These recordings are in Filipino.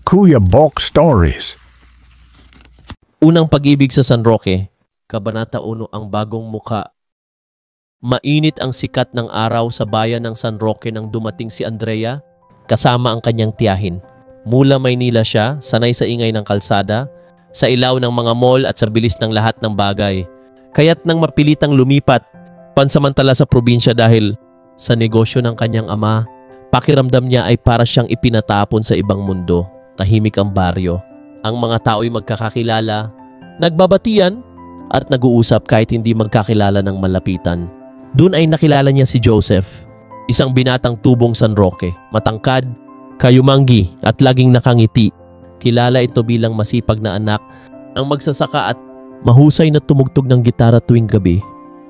Kuya Bok Stories. Unang pag-ibig sa San Roque, Kabanata 1 ang bagong mukha. Mainit ang sikat ng araw sa bayan ng San Roque nang dumating si Andrea kasama ang kanyang tiyahin. Mula Maynila siya, sanay sa ingay ng kalsada, sa ilaw ng mga mall at sa bilis ng lahat ng bagay. Kaya't nang mapilitang lumipat, pansamantala sa probinsya dahil sa negosyo ng kanyang ama, pakiramdam niya ay para siyang ipinatapon sa ibang mundo. Tahimik ang baryo. Ang mga tao'y magkakakilala, nagbabatian at nag-uusap kahit hindi magkakilala ng malapitan. Doon ay nakilala niya si Joseph, isang binatang tubong San Roque, matangkad, kayumanggi at laging nakangiti. Kilala ito bilang masipag na anak, ang magsasaka at mahusay na tumugtog ng gitara tuwing gabi.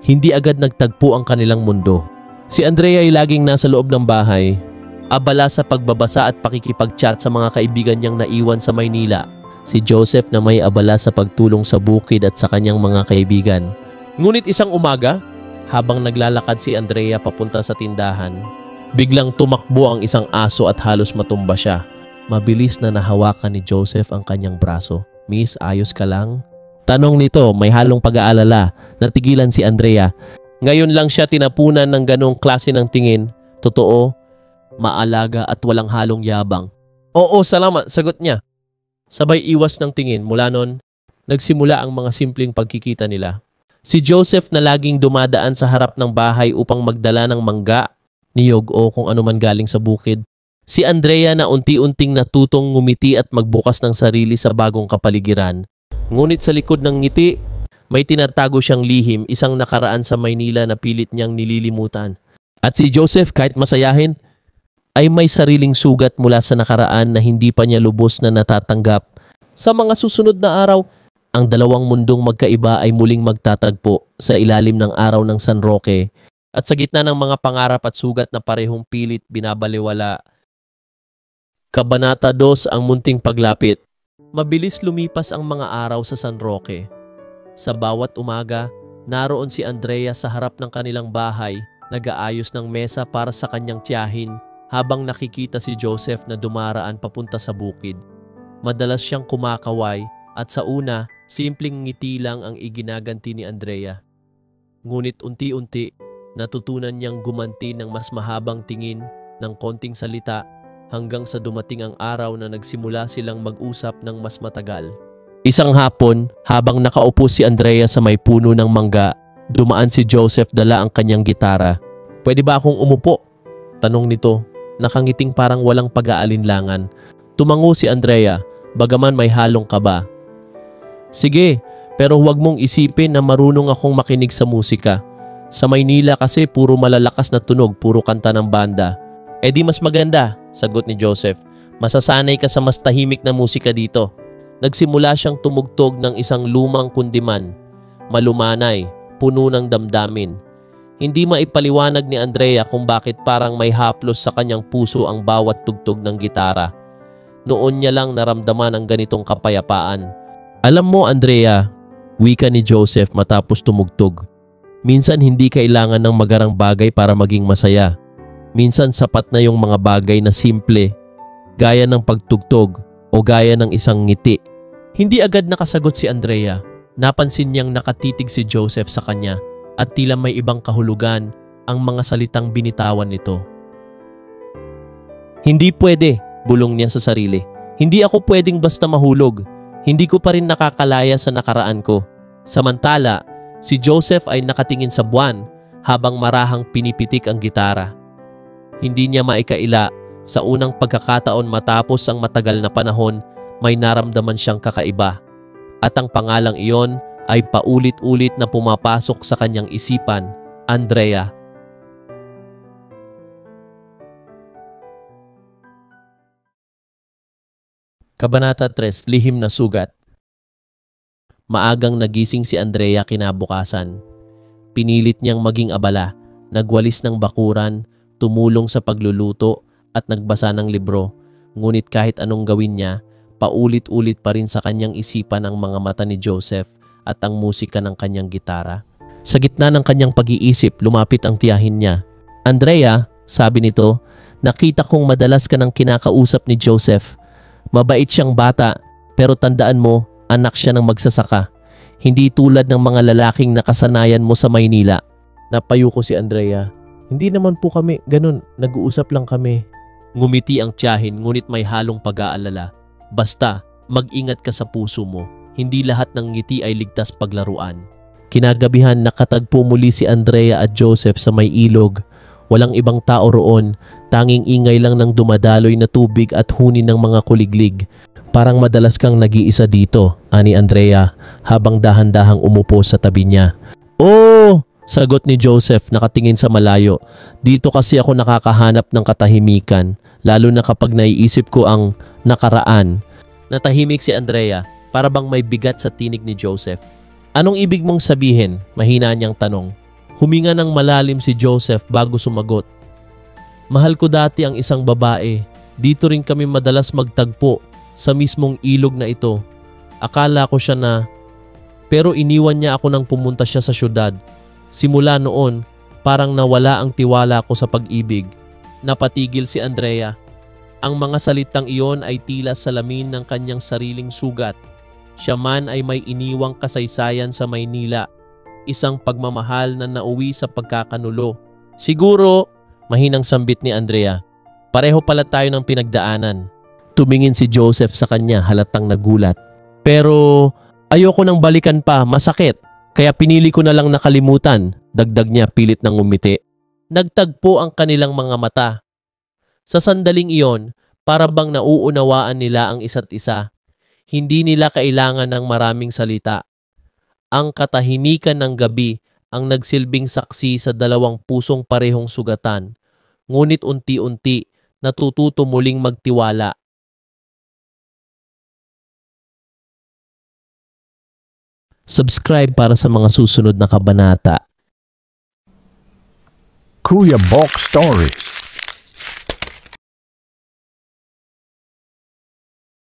Hindi agad nagtagpo ang kanilang mundo. Si Andrea ay laging nasa loob ng bahay, abala sa pagbabasa at pakikipag-chat sa mga kaibigan niyang naiwan sa Maynila. Si Joseph na may abala sa pagtulong sa bukid at sa kanyang mga kaibigan. Ngunit isang umaga, habang naglalakad si Andrea papunta sa tindahan, biglang tumakbo ang isang aso at halos matumba siya. Mabilis na nahawakan ni Joseph ang kanyang braso. "Miss, ayos ka lang?" Tanong nito, may halong pag-aalala. Natigilan si Andrea. Ngayon lang siya tinapunan ng ganong klase ng tingin. Totoo, maalaga at walang halong yabang. "Oo, salamat," sagot niya. Sabay iwas ng tingin. Mula nun, nagsimula ang mga simpleng pagkikita nila. Si Joseph na laging dumadaan sa harap ng bahay upang magdala ng mangga, niyog o kung ano man galing sa bukid. Si Andrea na unti-unting natutong ngumiti at magbukas ng sarili sa bagong kapaligiran. Ngunit sa likod ng ngiti, may tinatago siyang lihim, isang nakaraan sa Maynila na pilit niyang nililimutan. At si Joseph, kahit masayahin, ay may sariling sugat mula sa nakaraan na hindi pa niya lubos na natatanggap. Sa mga susunod na araw, ang dalawang mundong magkaiba ay muling magtatagpo sa ilalim ng araw ng San Roque at sa gitna ng mga pangarap at sugat na parehong pilit binabaliwala. Kabanata 2 ang munting paglapit. Mabilis lumipas ang mga araw sa San Roque. Sa bawat umaga, naroon si Andrea sa harap ng kanilang bahay, nag-aayos ng mesa para sa kanyang tiyahin, habang nakikita si Joseph na dumaraan papunta sa bukid. Madalas siyang kumakaway at sa una, simpleng ngiti lang ang iginaganti ni Andrea. Ngunit unti-unti, natutunan niyang gumanti ng mas mahabang tingin, ng konting salita, hanggang sa dumating ang araw na nagsimula silang mag-usap ng mas matagal. Isang hapon, habang nakaupo si Andrea sa may puno ng mangga, dumaan si Joseph dala ang kanyang gitara. "Pwede ba akong umupo?" tanong nito. Nakangiting parang walang pag-aalinlangan. Tumango si Andrea, bagaman may halong kaba. "Sige, pero huwag mong isipin na marunong akong makinig sa musika. Sa Maynila kasi puro malalakas na tunog, puro kanta ng banda." "Eh di mas maganda," sagot ni Joseph. "Masasanay ka sa mas tahimik na musika dito." Nagsimula siyang tumugtog ng isang lumang kundiman, malumanay, puno ng damdamin. Hindi maipaliwanag ni Andrea kung bakit parang may haplos sa kanyang puso ang bawat tugtog ng gitara. Noon niya lang naramdaman ang ganitong kapayapaan. "Alam mo, Andrea," wika ni Joseph matapos tumugtog, "minsan hindi kailangan ng magarang bagay para maging masaya. Minsan sapat na yung mga bagay na simple, gaya ng pagtugtog o gaya ng isang ngiti." Hindi agad nakasagot si Andrea. Napansin niyang nakatitig si Joseph sa kanya at tila may ibang kahulugan ang mga salitang binitawan nito. "Hindi pwede," bulong niya sa sarili. "Hindi ako pwedeng basta mahulog. Hindi ko pa rin nakakalaya sa nakaraan ko." Samantala, si Joseph ay nakatingin sa buwan habang marahang pinipitik ang gitara. Hindi niya maikaila, sa unang pagkakataon matapos ang matagal na panahon, may naramdaman siyang kakaiba. At ang pangalang iyon ay paulit-ulit na pumapasok sa kanyang isipan, Andrea. Kabanata 3, Lihim na Sugat. Maagang nagising si Andrea kinabukasan. Pinilit niyang maging abala, nagwalis ng bakuran, tumulong sa pagluluto at nagbasa ng libro. Ngunit kahit anong gawin niya, paulit-ulit pa rin sa kanyang isipan ang mga mata ni Joseph at ang musika ng kanyang gitara. Sa gitna ng kanyang pag-iisip, lumapit ang tiyahin niya. "Andrea," sabi nito, "nakita kong madalas ka nang kinakausap ni Joseph. Mabait siyang bata, pero tandaan mo, anak siya ng magsasaka. Hindi tulad ng mga lalaking nakasanayan mo sa Maynila. Napayo ko si Andrea. Hindi naman po kami ganun, nag-uusap lang kami. Ngumiti ang tiyahin ngunit may halong pag-aalala. Basta, mag-ingat ka sa puso mo. Hindi lahat ng ngiti ay ligtas paglaruan. Kinagabihan nakatagpo muli si Andrea at Joseph sa may ilog. Walang ibang tao roon, tanging ingay lang ng dumadaloy na tubig at huni ng mga kuliglig. Parang madalas kang nag-iisa dito, ani Andrea, habang dahan-dahang umupo sa tabi niya. "Oh!" sagot ni Joseph nakatingin sa malayo. "Dito kasi ako nakakahanap ng katahimikan, lalo na kapag naiisip ko ang nakaraan." Natahimik si Andrea, para bang may bigat sa tinig ni Joseph. "Anong ibig mong sabihin?" mahina niyang tanong. Huminga ng malalim si Joseph bago sumagot. "Mahal ko dati ang isang babae. Dito rin kami madalas magtagpo sa mismong ilog na ito. Akala ko siya na, pero iniwan niya ako nang pumunta siya sa syudad. Simula noon, parang nawala ang tiwala ko sa pag-ibig." Napatigil si Andrea. Ang mga salitang iyon ay tila salamin ng kanyang sariling sugat. Siya man ay may iniwang kasaysayan sa Maynila. Isang pagmamahal na nauwi sa pagkakanulo. "Siguro," mahinang sambit ni Andrea, "pareho pala tayo ng pinagdaanan." Tumingin si Joseph sa kanya halatang nagulat. "Pero ayoko nang balikan pa, masakit. Kaya pinili ko na lang nakalimutan," dagdag niya pilit ng ngumiti. Nagtagpo ang kanilang mga mata. Sa sandaling iyon, para bang nauunawaan nila ang isa't isa. Hindi nila kailangan ng maraming salita. Ang katahimikan ng gabi ang nagsilbing saksi sa dalawang pusong parehong sugatan, ngunit unti-unti natututo muling magtiwala. Subscribe para sa mga susunod na kabanata. Kuya Bok Stories.